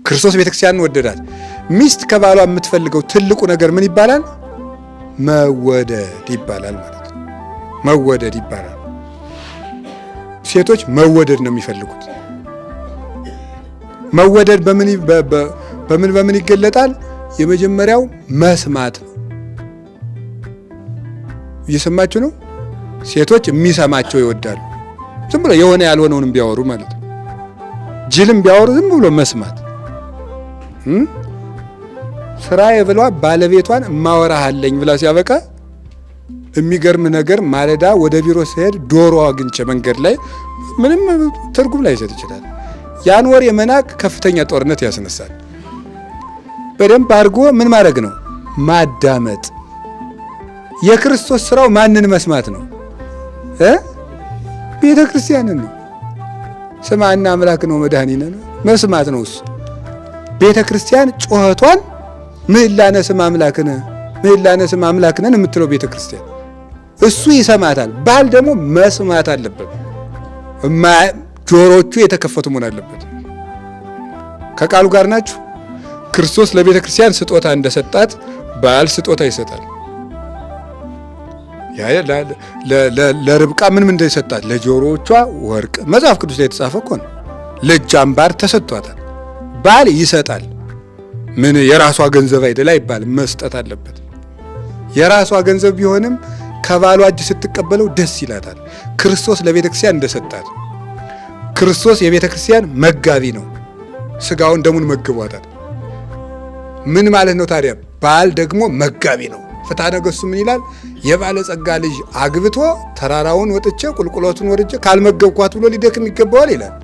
ክርስቶስ ቤተክርስቲያንን ወደዳት። ሚስት ከባሏ የምትፈልገው ትልቁ ነገር ምን ይባላል? መወደድ ይባላል ማለት ነው። መወደድ ይባላል። ሴቶች መወደድ ነው የሚፈልጉት። መወደድ በምን ይገለጣል? የመጀመሪያው መስማት ነው። እየሰማችሁ ነው? ሴቶች የሚሰማቸው ይወዳሉ። ዝም ብሎ የሆነ ያልሆነውንም ቢያወሩ ማለት ነው። ጅልም ቢያወሩ ዝም ብሎ መስማት። ስራዬ ብሏ ባለቤቷን እማወራሃለኝ ብላ ሲያበቃ የሚገርም ነገር ማለዳ ወደ ቢሮ ሲሄድ ዶሮ አግኝቼ መንገድ ላይ ምንም ትርጉም ላይ ይሰጥ ይችላል። ያን ወር የመናቅ ከፍተኛ ጦርነት ያስነሳል። በደንብ አድርጎ ምን ማድረግ ነው? ማዳመጥ። የክርስቶስ ስራው ማንን መስማት ነው? ቤተ ክርስቲያንን ነው። ስማና አምላክ ነው መድኃኒነ ነው መስማት ነው እሱ። ቤተ ክርስቲያን ጮኸቷን ምህላነ ስም አምላክነ ምህላነ ስም አምላክነን የምትለው ቤተ ክርስቲያን እሱ ይሰማታል። ባል ደግሞ መስማት አለበት። ጆሮቹ የተከፈቱ መሆን አለበት። ከቃሉ ጋር ናችሁ? ክርስቶስ ለቤተ ክርስቲያን ስጦታ እንደሰጣት ባል ስጦታ ይሰጣል። ለርብቃ ምን እንደሰጣት? ለጆሮዎቿ ወርቅ። መጽሐፍ ቅዱስ ላይ የተጻፈ እኮ ነው። ለእጅ አምባር ተሰጥቷታል። ባል ይሰጣል። ምን የራሷ ገንዘብ አይደል አይባልም፣ መስጠት አለበት። የራሷ ገንዘብ ቢሆንም ከባሏ እጅ ስትቀበለው ደስ ይላታል። ክርስቶስ ለቤተ ክርስቲያን እንደሰጣት። ክርስቶስ የቤተ ክርስቲያን መጋቢ ነው። ስጋውን ደሙን መግቧታል። ምን ማለት ነው ታዲያ? ባል ደግሞ መጋቢ ነው። ፍትሐ ነገሥቱ ምን ይላል? የባለጸጋ ልጅ አግብቶ ተራራውን ወጥቼ ቁልቁሎቱን ወርጄ ካልመገብኳት ብሎ ሊደክም ይገባዋል ይላል።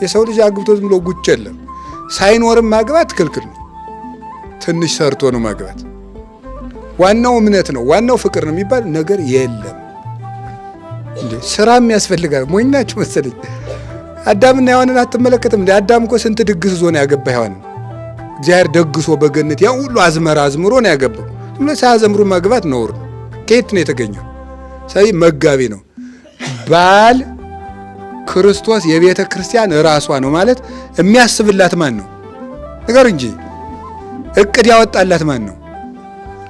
የሰው ልጅ አግብቶ ዝም ብሎ ጉጭ የለም። ሳይኖርም ማግባት ክልክል ነው። ትንሽ ሰርቶ ነው ማግባት። ዋናው እምነት ነው፣ ዋናው ፍቅር ነው የሚባል ነገር የለም። እንዴ ስራም ያስፈልጋል። ሞኝናችሁ መሰለኝ። አዳምና ሔዋንን አትመለከትም እንዴ? አዳም እኮ ስንት ድግስ ዞ ነው ያገባ ሔዋንን። እግዚአብሔር ደግሶ በገነት ያ ሁሉ አዝመራ አዝምሮ ነው ያገባው። ዝም ብሎ ሳያዘምሩ ማግባት ነውር ነው። ከየት ነው የተገኘው? ስለዚህ መጋቢ ነው ባል። ክርስቶስ የቤተ ክርስቲያን ራሷ ነው ማለት የሚያስብላት ማን ነው? ነገር እንጂ እቅድ ያወጣላት ማን ነው?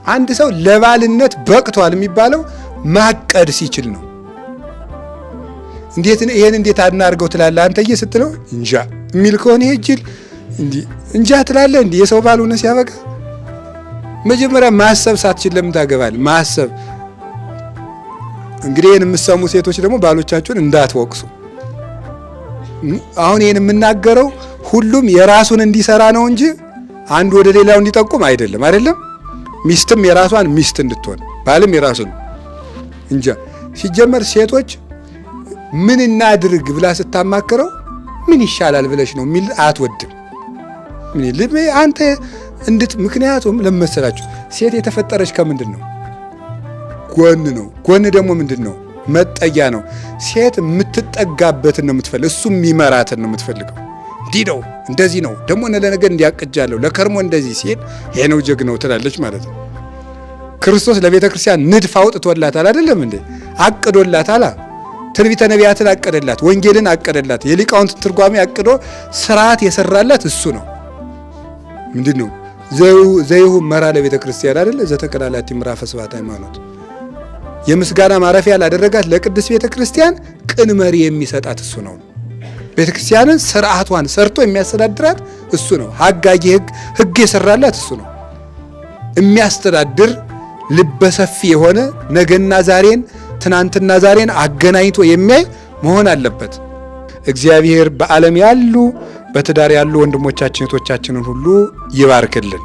አንድ ሰው ለባልነት በቅቷል የሚባለው ማቀድ ሲችል ነው። ይሄን እንዴት አድናርገው ትላለህ አንተዬ ስትለው እንጃ የሚል ከሆነ ይሄ ጅል እንጃ ትላለህ። እንዲህ የሰው ባል ሆነ ሲያበቃ መጀመሪያ ማሰብ ሳትችል ለምን ታገባለህ? ማሰብ። እንግዲህ ይሄን የምትሰሙ ሴቶች ደግሞ ባሎቻችሁን እንዳትወቅሱ። አሁን ይሄን የምናገረው ሁሉም የራሱን እንዲሰራ ነው እንጂ አንዱ ወደ ሌላው እንዲጠቁም አይደለም። ሚስትም የራሷን ሚስት እንድትሆን ባልም የራሱን እንጃ። ሲጀመር ሴቶች ምን እናድርግ ብላ ስታማክረው ምን ይሻላል ብለሽ ነው የሚል አትወድም። አንተ ምክንያቱም ለመሰላችሁ ሴት የተፈጠረች ከምንድን ነው? ጎን ነው። ጎን ደግሞ ምንድን ነው? መጠጊያ ነው። ሴት የምትጠጋበትን ነው የምትፈልገው። እሱ የሚመራትን ነው የምትፈልገው። እንዲህ ነው እንደዚህ ነው ደግሞ ለነገር እንዲያቅጃለሁ ለከርሞ እንደዚህ ሲል ይሄ ነው ጀግናው ትላለች ማለት ነው። ክርስቶስ ለቤተ ክርስቲያን ንድፍ አውጥቶላታል አይደለም እንዴ? አቅዶላታል። ትንቢተ ነቢያትን አቀደላት፣ ወንጌልን አቀደላት፣ የሊቃውንትን ትርጓሜ አቅዶ ስርዓት የሰራላት እሱ ነው። ምንድን ነው ዘይሁ መራ ለቤተ ክርስቲያን አይደለ? ዘተቀላላት ምዕራፈ ስብሐት ሃይማኖት የምስጋና ማረፊያ ላደረጋት ለቅድስት ቤተ ክርስቲያን ቅን መሪ የሚሰጣት እሱ ነው። ቤተ ክርስቲያንን ስርዓቷን ሰርቶ የሚያስተዳድራት እሱ ነው። ሀጋጊ ህግ የሰራላት እሱ ነው። የሚያስተዳድር ልበሰፊ የሆነ ነገና ዛሬን ትናንትና ዛሬን አገናኝቶ የሚያይ መሆን አለበት። እግዚአብሔር በዓለም ያሉ በትዳር ያሉ ወንድሞቻችን እህቶቻችንን ሁሉ ይባርክልን።